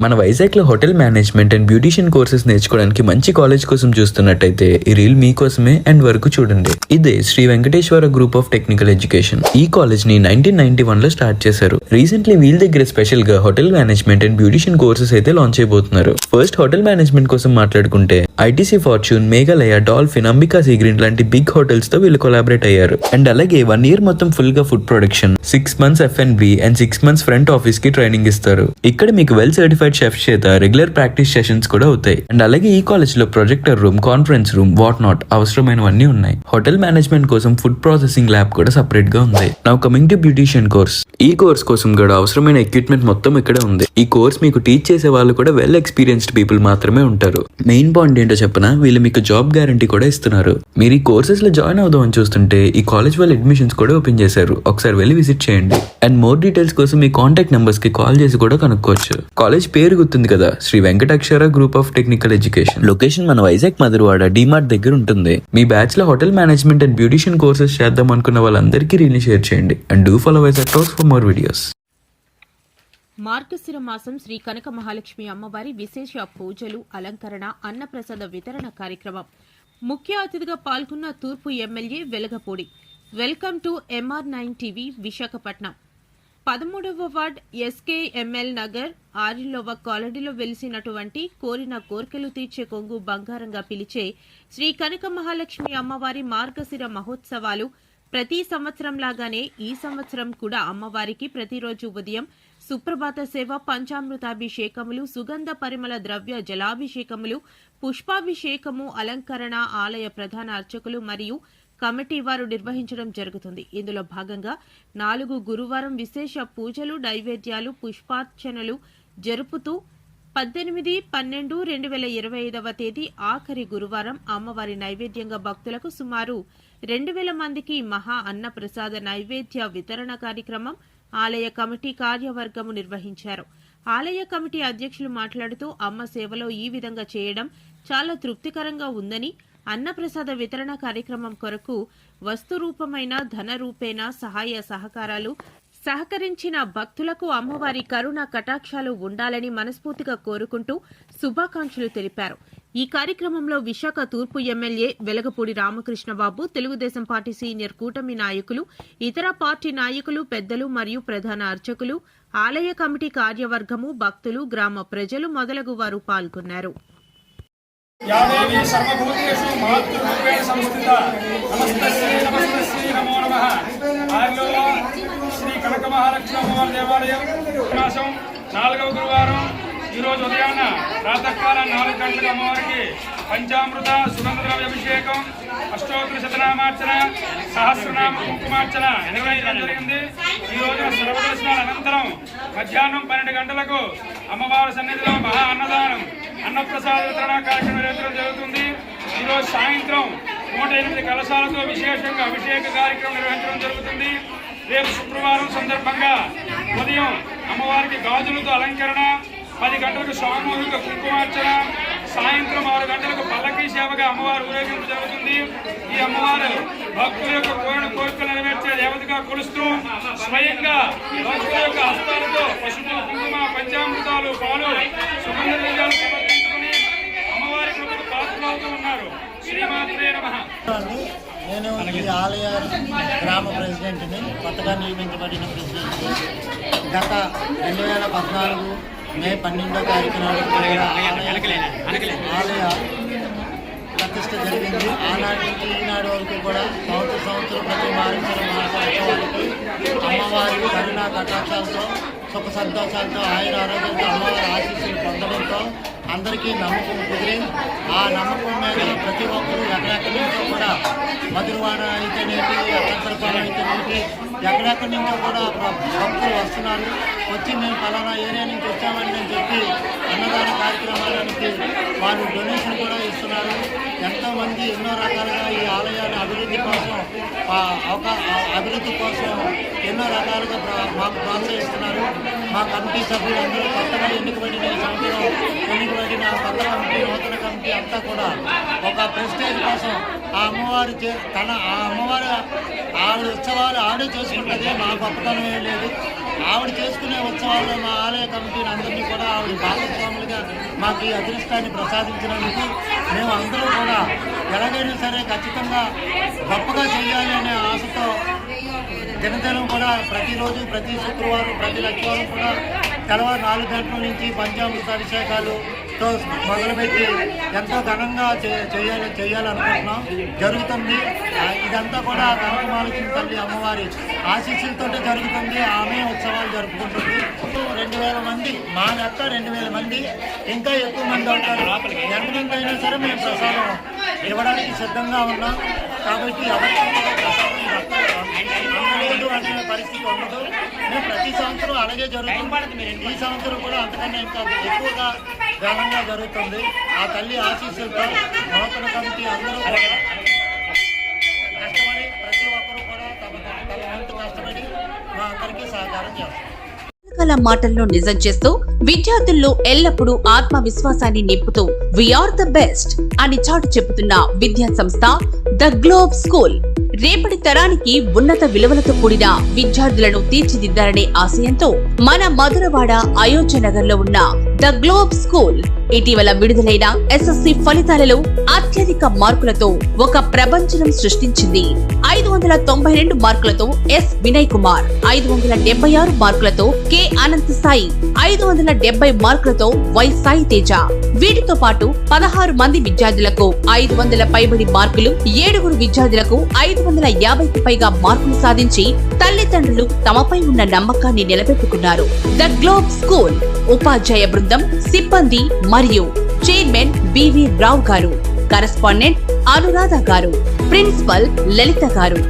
మన వైజాగ్లో hotel management and beautician courses నేర్చుకోవడానికి మంచి కాలేజ్ కోసం చూస్తున్నట్టయితే ఈ రీల్ మీకోసమే అండ్ వరకు చూడండి. ఇదే Sri Venkateswara group of technical education. ఈ కాలేజ్ ని 1991 లో స్టార్ట్ చేశారు. రీసెంట్లీ వీళ్ళ దగ్గర స్పెషల్ గా hotel management and beautician courses అయితే లాంచ్ అయిపోతున్నారు. ఫస్ట్ హోటల్ మేనేజ్మెంట్ కోసం మాట్లాడుకుంటే ITC Fortune, Meghalaya, Dolphin, Ambika Sea Green లాంటి బిగ్ హోటల్స్ తో వీళ్ళు కొలాబరేట్ అయ్యారు. అండ్ అలాగే 1 year మొత్తం ఫుల్ గా food production, 6 months F&B and 6 months front office కి ట్రైనింగ్ ఇస్తారు. ఇక్కడ మీకు వెల్ సర్టిఫైడ్ షెఫ్ చేత రెగ్యులర్ ప్రాక్టీస్ సెషన్స్ కూడా అవుతాయి. అండ్ అలాగే ఈ కాలేజ్ లో projector room, conference room, what not అవసరమైనవన్నీ ఉన్నాయి. హోటల్ మేనేజ్మెంట్ కోసం ఫుడ్ ప్రాసెసింగ్ ల్యాబ్ కూడా సెపరేట్ గా ఉంది. Now coming to beautician course. ఈ కోర్స్ కోసం కూడా అవసరమైన ఎక్విప్మెంట్ మొత్తం ఇక్కడే ఉంది. ఈ కోర్స్ మీకు టీచ్ చేసే వాళ్ళు కూడా వెల్ ఎక్స్పీరియన్స్డ్ పీపుల్ మాత్రమే ఉంటారు. మెయిన్ పాయింట్ ఏంటో చెప్పనా, వీళ్ళు మీకు జాబ్ గ్యారంటీ కూడా ఇస్తున్నారు. మీరు ఈ కోర్సెస్ లో జాయిన్ అవుదామని చూస్తుంటే ఈ కాలేజ్ వాళ్ళు అడ్మిషన్స్ కూడా ఓపెన్ చేశారు. ఒకసారి వెళ్ళి విజిట్ చేయండి. అండ్ మోర్ డీటెయిల్స్ కోసం మీ కాంటాక్ట్ నెంబర్స్ కి కాల్ చేసి కూడా కనుక్కోవచ్చు. కాలేజ్ పేరు గుర్తుంది కదా, Sri Venkatakshara group of technical education. Location మన వైజాగ్ మధురవాడ డిమార్ట్ దగ్గర ఉంటుంది. మీ బ్యాచ్ లో hotel management and beautician courses చేద్దాం అనుకున్న వాళ్ళందరికీ రీల్ని షేర్ చేయండి. And do follow Vizag talks for more videos. Margashira మాసం శ్రీ కనక మహాలక్ష్మి అమ్మవారి విశేష పూజలు, అలంకరణ, అన్నప్రసాద వితరణ కార్యక్రమం. ముఖ్య అతిథిగా పాల్గొన్న తూర్పు MLA Velagapudi. Welcome to MR9 TV Visakhapatnam. 13వ వార్డ్ SKML నగర్ 6వ కాలనీలో వెలిసినటువంటి కోరిన కోర్కెలు తీర్చే కొంగు బంగారంగా పిలిచే శ్రీ కనక మహాలక్ష్మి అమ్మవారి మార్గశిర మహోత్సవాలు ప్రతి సంవత్సరంలాగానే ఈ సంవత్సరం కూడా అమ్మవారికి ప్రతిరోజు ఉదయం సుప్రభాత సేవ, పంచామృతాభిషేకములు, సుగంధ పరిమళ ద్రవ్య జలాభిషేకములు, పుష్పాభిషేకము, అలంకరణ, ఆలయ ప్రధాన అర్చకులు మరియు కమిటీ వారు నిర్వహించడం జరుగుతుంది. ఇందులో భాగంగా 4 గురువారం విశేష పూజలు, నైవేద్యాలు, పుష్పార్చనలు జరుపుతూ 18/12/2025 తేదీ ఆఖరి గురువారం అమ్మవారి నైవేద్యంగా భక్తులకు సుమారు 2000 మందికి మహా అన్న ప్రసాద నైవేద్య వితరణ కార్యక్రమం ఆలయ కమిటీ కార్యవర్గము నిర్వహించారు. ఆలయ కమిటీ అధ్యక్షులు మాట్లాడుతూ అమ్మ సేవలో ఈ విధంగా చేయడం చాలా తృప్తికరంగా ఉందని, అన్నప్రసాద వితరణ కార్యక్రమం కొరకు వస్తు రూపమైన, ధన రూపేణ సహాయ సహకారాలు సహకరించిన భక్తులకు అమ్మవారి కరుణ కటాక్షాలు ఉండాలని మనస్ఫూర్తిగా కోరుకుంటూ శుభాకాంక్షలు తెలిపారు. ఈ కార్యక్రమంలో విశాఖ తూర్పు MLA Velagapudi Ramakrishna Babu, Telugu Desam party senior కూటమి నాయకులు, ఇతర పార్టీ నాయకులు, పెద్దలు మరియు ప్రధాన అర్చకులు, ఆలయ కమిటీ కార్యవర్గము, భక్తులు, గ్రామ ప్రజలు మొదలగు వారు పాల్గొన్నారు. యాదేవి సర్వభూతేషు మాతృరూపేణ సంస్థిత నమస్తస్యై నమస్తస్యై నమో నమః. ఆర్లో శ్రీ కనక మహాలక్ష్మి అమ్మవారి దేవాలయం మాసం 4వ గురువారం ఈరోజు ఉదయాన్న ప్రాతకాలం 4 గంటలకు అమ్మవారికి పంచామృత సుగంధ ద్రవ్య అభిషేకం, అష్టోత్తర శతనామార్చన, సహస్రనామ కుంకుమార్చన నిర్వహించడం జరిగింది. ఈ రోజున సర్వదర్శనాల అనంతరం మధ్యాహ్నం 12 గంటలకు అమ్మవారి సన్నిధిలో మహా అన్నదానం, అన్నప్రసాద వితరణ కార్యక్రమం నిర్వహించడం జరుగుతుంది. ఈరోజు సాయంత్రం 108 కలశాలతో విశేషంగా అభిషేక కార్యక్రమం నిర్వహించడం జరుగుతుంది. రేపు శుక్రవారం సందర్భంగా ఉదయం అమ్మవారికి గాజులతో అలంకరణ, 10 గంటలకు సామూహిక కుంకుమార్చన, సాయంత్రం 6 గంటలకు పల్లకీ సేవగా అమ్మవారు ఊరేగింపు జరుగుతుంది. ఈ అమ్మవారు భక్తుల యొక్క కోరిన కోరికలు నెరవేర్చే దేవతగా కొలుస్తూ స్వయంగా భక్తుల యొక్క హస్తాలతో పసుపు, కుంకుమ, పంచామృతాలు, పాలు, సుగంధ ద్రవ్యాలు సమర్పించుకుని అమ్మవారి కృపకు పాత్రలవుతూ ఉన్నారు. శ్రీమాత్రే నమః. నేను ఈ ఆలయ గ్రామ ప్రెసిడెంట్ని, కొత్తగా నియమించబడిన ప్రెసిడెంట్. గత 2014 మే 12వ తారీఖు నాడు ఆలయ ప్రతిష్ట జరిగింది. ఆనాటి నుంచి ఈనాడు వరకు కూడా సంవత్సరం ప్రతి మార్గశిర మాసోత్సవానికి అమ్మవారి కరుణా కటాక్షాలతో, సుఖ సంతోషాలతో, ఆయుర ఆరోగ్యంతో అమ్మవారి ఆశీస్సులు పొందడంతో అందరికీ నమ్మకం కుదిరి, ఆ నమ్మకం మీద ప్రతి ఒక్కరూ ఎక్కడెక్కడి నుంచో కూడా మధురవాడ అయితేనేటి, అనంతరపాలెం అయితేనేటి, ఎక్కడెక్కడి నుంచో కూడా భక్తులు వస్తున్నారు. వచ్చి మేము పలానా ఏరియా నుంచి వచ్చామని చెప్పి అన్నదాన కార్యక్రమానికి వారు డొనేషన్ కూడా ఇస్తున్నారు. ఎంతోమంది ఎన్నో రకాలుగా ఈ ఆలయాన్ని అభివృద్ధి కోసం ఎన్నో రకాలుగా మాకు ప్రోత్సహిస్తున్నారు. మా కమిటీ సభ్యులందరూ కొత్తగా ఎన్నికబడిన ఈ సంవత్సరం ఎన్నికబడిన కొత్త కమిటీ, నూతన కమిటీ అంతా కూడా ఒక ప్రెస్టేజ్ కోసం ఆ అమ్మవారి ఆ అమ్మవారు ఆవిడ ఉత్సవాలు ఆవిడే చేసుకుంటుంది, మా గొప్పతనం ఏం లేదు. ఆవిడ చేసుకునే ఉత్సవాల్లో మా ఆలయ కమిటీని అందరినీ కూడా ఆవిడ భాగస్వాములుగా మాకు ఈ అదృష్టాన్ని ప్రసాదించినందుకు మేము అందరూ కూడా ఎలాగైనా సరే ఖచ్చితంగా గొప్పగా చేయాలి అనే ఆశతో దినదినం కూడా ప్రతిరోజు, ప్రతి శుక్రవారం, ప్రతి లక్షవారం కూడా తెల్లవారు 4 గంటల నుంచి పంచామృత అభిషేకాలుతో మొదలుపెట్టి ఎంతో ఘనంగా చేయాలనుకుంటున్నాం. జరుగుతుంది. ఇదంతా కూడా కనకమహాలక్ష్మి తల్లి అమ్మవారి ఆశీస్సులతో జరుగుతుంది. ఆమె ఉత్సవాలు జరుపుకుంటుంది. 2000 మంది, మా లెక్క 2000 మంది, ఇంకా ఎక్కువ మంది అవుతారు. ఎంతమంది అయినా సరే మేము ప్రసాదం ఇవ్వడానికి సిద్ధంగా ఉన్నాం. కాబట్టి ఎవరికి అందలేదు అనే పరిస్థితి ఉండదు. మేము ప్రతి సంవత్సరం అలాగే జరుగుతుంది. ఈ సంవత్సరం కూడా అంతకన్నా ఇంకా ఎక్కువగా ఘనంగా జరుగుతుంది. ఆ తల్లి ఆశీస్సులతో నూతన కమిటీ అందరూ కూడా కష్టపడి ప్రతి ఒక్కరూ కూడా తమ వంతు కష్టపడి మా అందరికీ సహకారం చేస్తారు. మాటల్లో నిజం చేస్తూ విద్యార్థుల్లో ఎల్లప్పుడూ ఆత్మవిశ్వాసాన్ని నింపుతూ వీఆర్ ద బెస్ట్ అని చాటు చెబుతున్న విద్యా సంస్థ ద గ్లోబ్ స్కూల్ రేపటి తరానికి ఉన్నత విలువలతో కూడిన విద్యార్థులను తీర్చిదిద్దాలనే ఆశయంతో మన మధురవాడ అయోధ్య నగర్ లో ఉన్న ద గ్లోబ్ స్కూల్ ఇటీవల విడుదలైన ఎస్ఎస్సి ఫలితాలలో అత్యధిక మార్కులతో ఒక ప్రపంచం సృష్టించింది. 592 మార్కులతో ఎస్ వినయ్ కుమార్, 576 మార్కులతో కె అనంత్ సాయి, 570 మార్కులతో వై సాయి తేజ. వీటితో పాటు 16 మంది విద్యార్థులకు 500 పైబడి మార్కులు, 7 విద్యార్థులకు 550కి పైగా మార్కులు సాధించి తల్లిదండ్రులు తమపై ఉన్న నమ్మకాన్ని నిలబెట్టుకున్నారు. ద గ్లోబ్ స్కూల్ ఉపాధ్యాయ బృందం, సిబ్బంది మరియు చైర్మన్ బివి రావు గారు, కరెస్పాండెంట్ అనురాధ గారు, ప్రిన్సిపల్ లలిత గారు.